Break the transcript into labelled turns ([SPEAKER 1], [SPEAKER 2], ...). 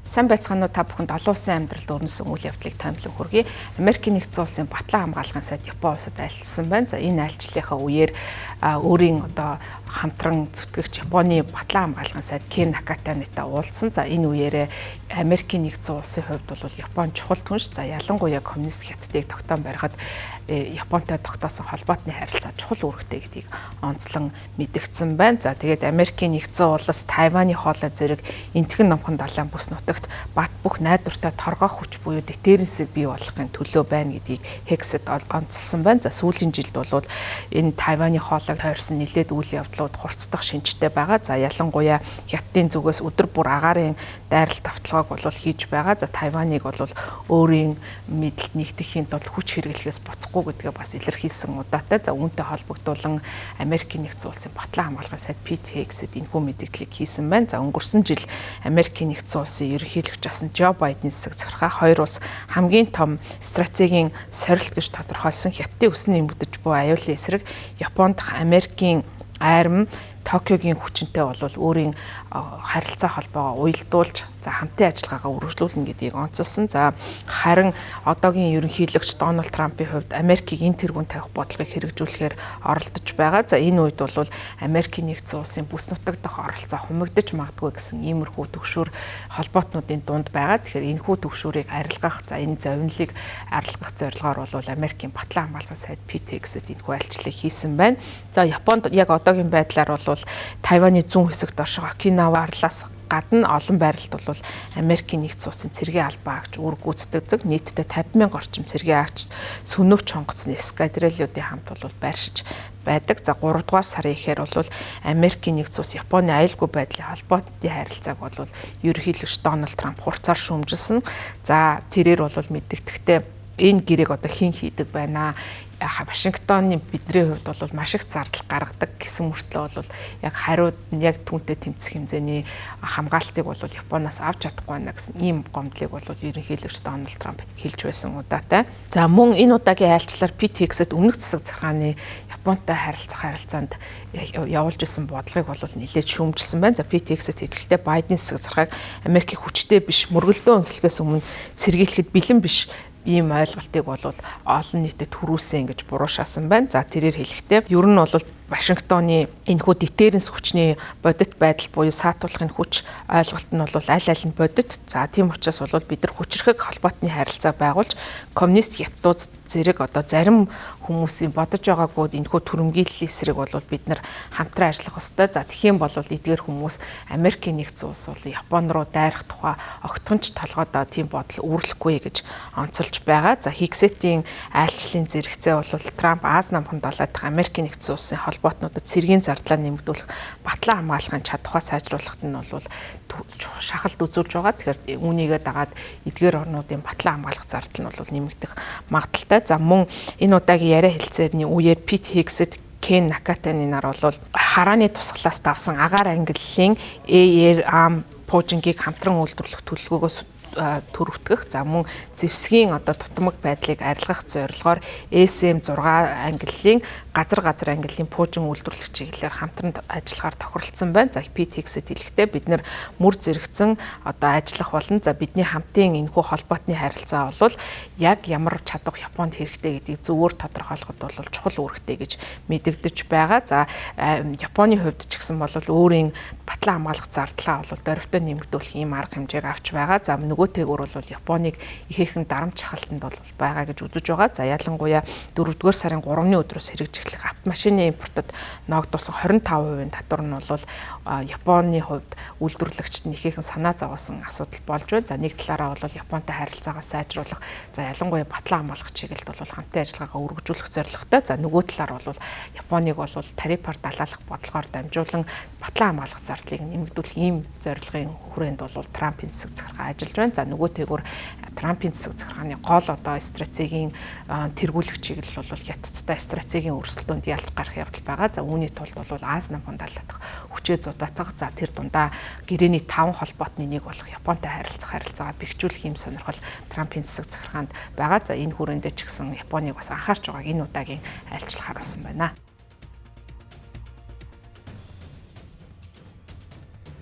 [SPEAKER 1] Сайн байцгаана уу та бүхэнд олон улсын амьдралд өрнөсөн үйл явдлыг томилон хүргэе. Америкийн нэгдсэн улсын Батлан хамгаалахын сайд Япон улсад айлчилсан байна. За энэ айлчлалынхаа үеэр өөрийн одоо хамтран зүтгэгч Японы Батлан хамгаалахын сайд Кен Накатанитай уулзсан. За энэ үеэрээ Америкийн нэгдсэн улсын хувьд бол Япон чухал түнш. За ялангуяа коммунист хятадыг тогтоон барихад Японтой тогтоосон холбоотны харилцаа чухал үүрэгтэй гэдгийг онцлон мэдгдсэн байна. За тэгээд Америкийн нэгдсэн улс Тайваны хоолой зэрэг энтгэн номхон далайн бүс нутагт бат бөх найдвартай торгох хүч буюу дэтэрэнсийг бий болгохын төлөө байна гэдгийг Хексэд онцлсан байна. За сүүлийн жилд бол энэ Тайваны хоолойг тойрсон нэлээд үйл явдлууд хурцдах шинжтэй байгаа. За ялангуяа Хятадын зүгээс өдөр бүр агаарын дайралт давталгааг бол хийж байгаа. За Тайваныг бол өөрийн мэдэлд нэгтгэхийн тулд хүч хэрэглэхээс буцахгүй гэдгээ бас илэрхийлсэн удаатай. За үүнтэй холбогдуулан Америкийн нэгдсэн улсын Батлан хамгаалахын сайд Пит Хексэд энэхүү мэдээллийг хийсэн байна. За өнгөрсөн жил Америкийн нэгдсэн улсын ерөнхийлөгч асан Жо Байдены цэцэг захиргаа хоёр улс хамгийн том стратегийн сорилт гэж тодорхойлсон Хятадын өсөн нэмэгдэж буй аюулын эсрэг Японд Америкийн айрам Токиогийн хүчинтэй бол өөрийн харилцаа холбоогоо уялдуулж за хамтын ажиллагаагаа үргэлжлүүлнэ гэдгийг онцолсон. За харин одоогийн ерөнхийлөгч Дональд Трампын хувьд Америкийг энэ тэргүүн тавих бодлогыг хэрэгжүүлэхээр оролдож байгаа. За энэ үед бол Америкийн нэгдсэн улсын бүс нутаг дахь оролцоо хумигдаж магадгүй гэсэн иймэрхүү төгшүүр холбоотнуудын дунд байгаа. Тэгэхээр энэхүү төгшүүрийг арилгах, за энэ зовнилыг арилгах зорилгоор бол Америкийн Батлан хамгаалахын сайд Пит Хексэд энэхүү айлчлалыг хийсэн байна. За Японд яг одоогийн байдлаар бол Тайваны зүүн хэсэгт орших Окинава арлаас гадна олон байрлалд бол Америкийн нэгдсэн улсын цэргийн албаа агч үүрэг гүйцэтгэдэг. Нийтдээ 50,000 орчим цэргийн агч сөнөөч хонгоцны эскадрильүүдийн хамт бол байршиж байдаг. За 3 дугаар сарын ихээр бол Америкийн нэгдсэн улс Японы аюулгүй байдлын холбоотой харилцааг бол ерөнхийлөгч Дональд Трамп хурцаар шүүмжилсэн. За тэрээр бол мэддэгдэхтэй энэ гэрээг одоо хэн хийдэг байна. Вашингтоны бидний хувьд бол маш их зардал гаргадаг гэсэн мөртлөө бол яг хариуд нь яг түүнтэй тэмцэх хэмжээний хамгаалтыг бол Японоос авч чадахгүй байна гэсэн ийм гомдлыг бол ерөнхийлөгч Дональд Трамп хэлж байсан удаатай. За мөн энэ удаагийн айлчлалаар Пит Хексэд өмнөх засаг захиргааны Японтой харилцаанд явуулж исэн бодлогыг бол нэлээд шүүмжилсэн байна. За Пит Хексэд хэлэхдээ Байден засаг захиргааг Америкийн хүчтэй биш мөргөлдөөн эхлэхээс өмнө сэргийлэхэд бэлэн биш ийм ойлголтыг бол олон нийтэд төрүүлсэн гэж буруушаасан байна. За тэрээр хэлэхдээ ер нь бол Вашингтоны энэхүү дэтэрэнс хүчний бодит байдал буюу саатуулахын хүч ойлголт нь бол аль аль нь бодит. За тийм учраас бол бид нар хүчрхэг холбоотны харилцаа байгуулж коммунист хятадууд зэрэг одоо зарим хүмүүсийн бодож байгаагүй энэхүү түрэмгийллийн эсрэг бол бид нар хамтран ажиллах ёстой. За тэгхийн бол эдгээр хүмүүс Америкийн нэгдсэн улс бол Япон руу дайрах тухай огтхонч толгойдоо тийм бодол үүрлэхгүй гэж онцолж байгаа. За Хексэтийн айлчлалын зэрэгцээ бол Трамп Аз намхан далай дахь Америкийн нэгдсэн улсын холбоотнуудад цэргийн зардлаа нэмэгдүүлэх Батлан хамгаалахын чадхаа сайжруулахад нь бол шахалт үзүүлж байгаа. Тэгэхээр үүнийгээ дагаад эдгээр орнуудын Батлан хамгаалах зардал нь бол нэмэгдэх магадaltaй. За мөн энэ удаагийн яриа хэлцээрний үеэр Пит Хексэд Кен Накатаны нар бол харааны тусгалаас давсан агаар ангиллалын AR пуужингийг хамтран үйлдвэрлэх төлөвлөгөөгөөс төрөвтгөх за мөн зэвсгийн одоо тутамг байдлыг арилгах зорилгоор SM6 ангиллалын газар ангиллалын пуужин үйлдвэрлэх чиглэлээр хамтран ажиллахаар тохиролцсон байна. За Пит Хексэд хэлэхдээ бид нар мөр зэрэгцэн одоо ажиллах болно. За бидний хамтын энэхүү холбоотны харилцаа бол яг ямар чадвар Японд хэрэгтэй гэдгийг зөвөр тодорхойлоход бол чухал үүрэгтэй гэж мэдэгдэж байгаа. За Японы хувьд ч гэсэн бол өөрийн Батлан хамгаалах зардлаа бол дөрвтөө нэмэгдүүлэх ийм арга хэмжээг авч байгаа. За нөгөөтэйгөр бол Японыг ихээхэн дарамт шахалтанд бол байгаа гэж үзэж байгаа. За ялангуяа 4-р сарын 3-ны өдрөөс хэрэгжих автомашины импортод ногдуулсан 25% татвар нь бол Японы хувьд үйлдвэрлэгчид нь ихээхэн санаа зовоосон асуудал болж байна. За нэг талаараа бол Японтой харилцаагаа сайжруулах, за ялангуяа Батлан хамгаалах чиглэлд бол хамтын ажиллагаагаа үргэлжлүүлэх зорилготой. За нөгөө талаар бол Японыг бол тарифаар далаалах бодлогоор дамжуулан Батлан хамгаалах зардлыг нэмэгдүүлэх ийм зорилгын хүрээнд бол Трампын засаг захиргаа ажиллаж байна. За нөгөөтэйгүр Трампын засаг захиргааны гол одоо стратегийн тэргүүлэх чиглэл бол Хятадтай стратегийн өрсөлдөөнд ялж гарах явдал байгаа. За үүний тулд бол Аз намхан далаадах хүчээ зудаацах, за тэр дундаа гэрээний 5 холбоотны нэг болох Японтой харилцаагаа бэхжүүлэх юм сонирхол Трампын засаг захиргаанд байгаа. За энэ хүрээндээ ч гэсэн Японыг бас анхаарч байгааг энэ удаагийн айлчлал харуулсан байна.